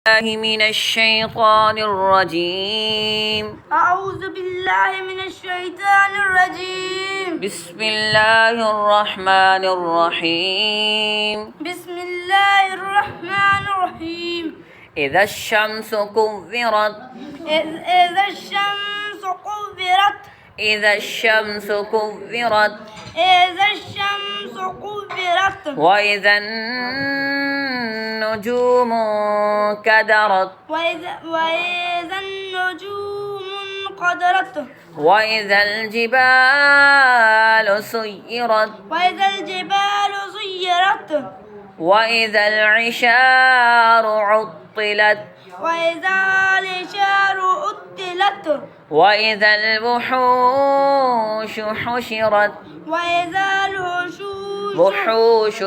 من الشيطان الرجيم. أعوذ بالله من الشيطان الرجيم. بسم الله الرحمن الرحيم. بسم الله الرحمن الرحيم. إذا الشمس كورت. إذا الشمس كورت. إذا الشمس كورت. إذا الشمس كورت. وإذا النجوم انكدرت. وإذا النجوم انقدرت. وإذا الجبال سيرت. وإذا الجبال سيرت. وإذا العشار عطلت. وإذا العشار عطلت. وإذا الوحوش حشرت. وإذا وحوش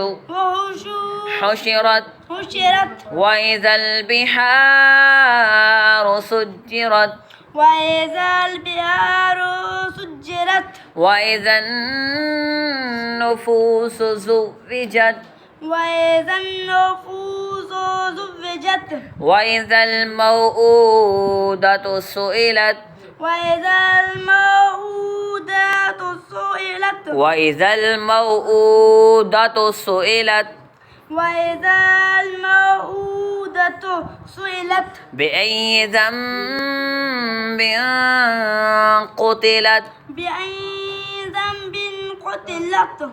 حشرت. حشرت. وإذا البحار سجرت. وإذا البحار سجرت. وإذا النفوس زوجت. وإذا النفوس زوجت. وإذا الموءودة سئلت. وإذا الموءودة سئلت. وإذا الموءودة سئلت. وإذا الموءودة سئلت. بأي ذنب قتلت. بأي ذنب قتلت.